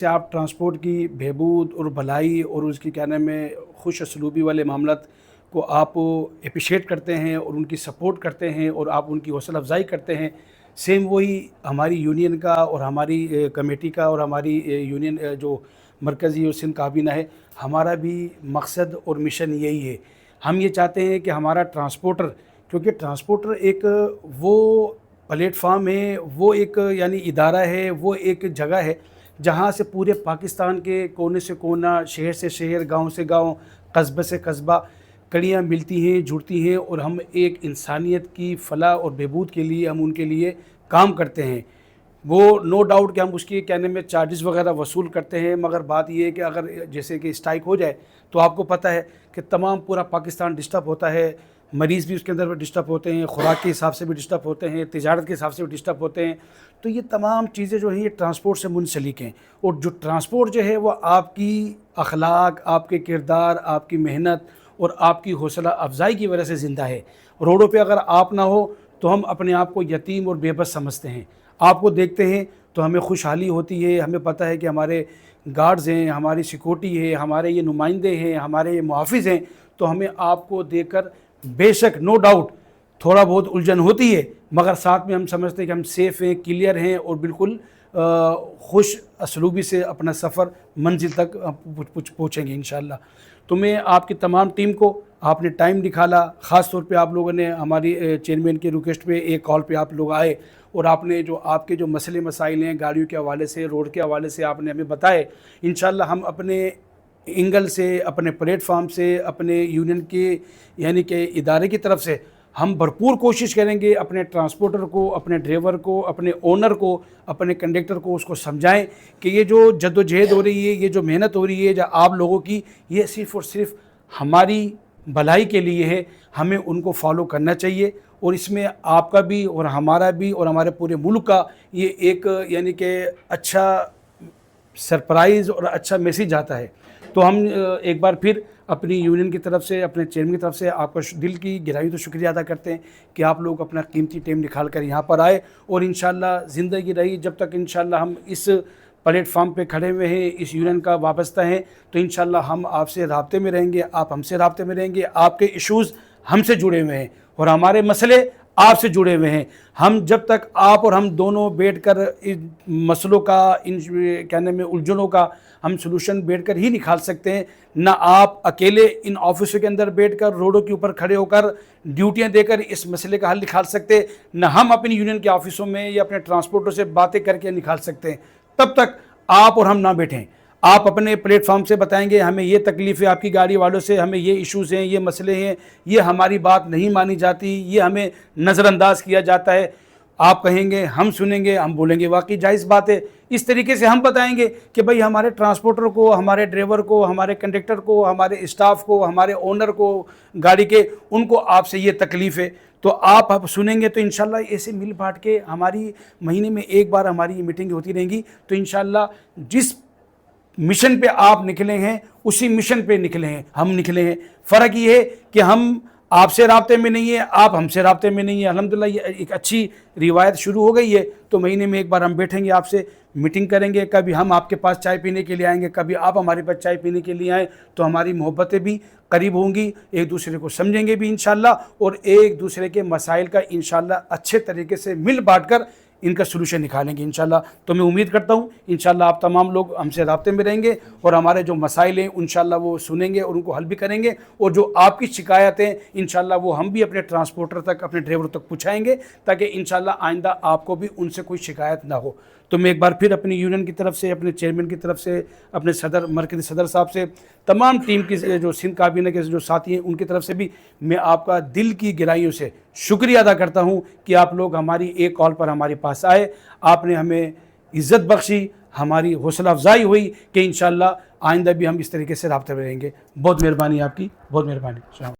से आप ट्रांसपोर्ट की बहबूद और भलाई और उसकी क्या नाम है खुश असलूबी वाले मामलात को आप एप्रिशिएट करते हैं और उनकी सपोर्ट करते हैं और आप उनकी हौसला अफजाई करते हैं। सेम वही हमारी यूनियन का और हमारी कमेटी का और हमारी यूनियन जो मरकज़ी और सिंध काबीना है, हमारा भी मकसद और मिशन यही है। हम ये चाहते हैं कि हमारा ट्रांसपोर्टर, क्योंकि ट्रांसपोर्टर एक वो प्लेटफार्म है, वो एक यानी इदारा है, वो एक जगह है जहाँ से पूरे पाकिस्तान के कोने से कोना, शहर से शहर, गांव से गांव, कस्बे से कस्बा कड़ियाँ मिलती हैं, जुड़ती हैं और हम एक इंसानियत की फलाह और बहबूद के लिए हम उनके लिए काम करते हैं। वो नो डाउट कि हम उसकी कहने में चार्जेस वगैरह वसूल करते हैं, मगर बात ये है कि अगर जैसे कि स्ट्राइक हो जाए तो आपको पता है कि तमाम पूरा पाकिस्तान डिस्टर्ब होता है, मरीज़ भी उसके अंदर डिस्टर्ब होते हैं, खुराक के हिसाब से भी डिस्टर्ब होते हैं, तिजारत के हिसाब से भी डिस्टर्ब होते हैं। तो ये तमाम चीज़ें जो हैं ये ट्रांसपोर्ट से मुंसलिक हैं और जो ट्रांसपोर्ट जो है वो आपकी अखलाक, आपके किरदार, आपकी मेहनत और आपकी हौसला अफजाई की वजह से ज़िंदा है। रोडों पे अगर आप ना हो तो हम अपने आप को यतीम और बेबस समझते हैं। आपको देखते हैं तो हमें खुशहाली होती है, हमें पता है कि हमारे गार्ड्स हैं, हमारी सिक्योरिटी है, हमारे ये नुमाइंदे हैं, हमारे ये मुहाफ़िज़ हैं, तो हमें आपको देखकर बेशक नो डाउट थोड़ा बहुत उलझन होती है, मगर साथ में हम समझते हैं कि हम सेफ़ हैं, क्लियर हैं और बिल्कुल खुश असलूबी से अपना सफ़र मंजिल तक पहुँचेंगे इंशाअल्लाह। तो मैं आपकी तमाम टीम को, आपने टाइम निकाला, ख़ास तौर पे आप लोगों ने हमारी चेयरमैन की रिक्वेस्ट पे एक कॉल पे आप लोग आए और आपने जो आपके जो मसले मसाइल हैं गाड़ियों के हवाले से, रोड के हवाले से आपने हमें बताए। इंशाअल्लाह हम अपने एंगल से, अपने प्लेटफार्म से, अपने यूनियन के यानी कि इदारे की तरफ से हम भरपूर कोशिश करेंगे अपने ट्रांसपोर्टर को, अपने ड्राइवर को, अपने ओनर को, अपने कंडक्टर को उसको समझाएं कि ये जो जद्दोजहद हो रही है, ये जो मेहनत हो रही है जो आप लोगों की, ये सिर्फ़ और सिर्फ हमारी भलाई के लिए है। हमें उनको फॉलो करना चाहिए और इसमें आपका भी और हमारा भी और हमारे पूरे मुल्क का ये एक यानी कि अच्छा सरप्राइज़ और अच्छा मैसेज आता है। तो हम एक बार फिर अपनी यूनियन की तरफ से, अपने चेयरमैन की तरफ से आपका दिल की गहराई तो शुक्रिया अदा करते हैं कि आप लोग अपना कीमती टाइम निकाल कर यहाँ पर आए और इंशाअल्लाह ज़िंदगी रही जब तक इंशाअल्लाह हम इस प्लेटफार्म पे खड़े हुए हैं, इस यूनियन का वाबस्ता हैं, तो इंशाअल्लाह हम आपसे राब्ते में रहेंगे, आप हमसे राब्ते में रहेंगे। आपके इश्यूज़ हमसे जुड़े हुए हैं और हमारे मसले आपसे जुड़े हुए हैं। हम जब तक आप और हम दोनों बैठकर इन मसलों का, इन कहने में उलझनों का हम सलूशन बैठकर ही निकाल सकते हैं। ना आप अकेले इन ऑफिसों के अंदर बैठकर रोडों के ऊपर खड़े होकर ड्यूटियां देकर इस मसले का हल निकाल सकते, ना हम अपनी यूनियन के ऑफिसों में या अपने ट्रांसपोर्टर से बातें करके निकाल सकते हैं। तब तक आप और हम ना बैठें। आप अपने प्लेटफॉर्म से बताएंगे हमें ये तकलीफ़ है आपकी गाड़ी वालों से, हमें ये इश्यूज़ हैं, ये मसले हैं, ये हमारी बात नहीं मानी जाती, ये हमें नज़रअंदाज किया जाता है। आप कहेंगे, हम सुनेंगे, हम बोलेंगे वाकई जायज़ बात है। इस तरीके से हम बताएंगे कि भाई हमारे ट्रांसपोर्टर को, हमारे ड्राइवर को, हमारे कंडक्टर को, हमारे स्टाफ को, हमारे ओनर को गाड़ी के, उनको आपसे ये तकलीफ़ है। तो आप सुनेंगे तो इंशाल्लाह ऐसे मिल बांट के हमारी महीने में एक बार हमारी ये मीटिंग होती रहेंगी। तो इंशाल्लाह जिस मिशन पे आप निकले हैं उसी मिशन पे निकले हैं, हम निकले हैं। फ़र्क ये है कि हम आपसे राब्ते में नहीं है, आप हमसे राब्ते में नहीं है। अल्हम्दुलिल्लाह ये एक अच्छी रिवायत शुरू हो गई है। तो महीने में एक बार हम बैठेंगे, आपसे मीटिंग करेंगे। कभी हम आपके पास चाय पीने के लिए आएंगे, कभी आप हमारे पास चाय पीने के लिए आएँ, तो हमारी मोहब्बतें भी करीब होंगी, एक दूसरे को समझेंगे भी इंशाल्लाह और एक दूसरे के मसाइल का इंशाल्लाह अच्छे तरीके से मिल बांट कर इनका सलूशन निकालेंगे इंशाल्लाह। तो मैं उम्मीद करता हूँ इंशाल्लाह आप तमाम लोग हमसे राब्ते में रहेंगे और हमारे जो मसाइल हैं इंशाल्लाह वो सुनेंगे और उनको हल भी करेंगे। और जो आपकी शिकायतें इंशाल्लाह वो हम भी अपने ट्रांसपोर्टर तक, अपने ड्राइवर तक पहुँचाएँगे ताकि इंशाल्लाह आइंदा आपको भी उनसे कोई शिकायत ना हो। तो मैं एक बार फिर अपनी यूनियन की तरफ से, अपने चेयरमैन की तरफ से, अपने सदर, मरकज़ी सदर साहब से, तमाम टीम की जो सिंध काबीना के जो साथी हैं उनकी तरफ से भी मैं आपका दिल की गहराइयों से शुक्रिया अदा करता हूं कि आप लोग हमारी एक कॉल पर हमारे पास आए, आपने हमें इज़्ज़त बख्शी, हमारी हौसला अफजाई हुई कि इंशाअल्लाह आइंदा भी हम इस तरीके से राब्ते में रहेंगे। बहुत मेहरबानी आपकी, बहुत मेहरबानी।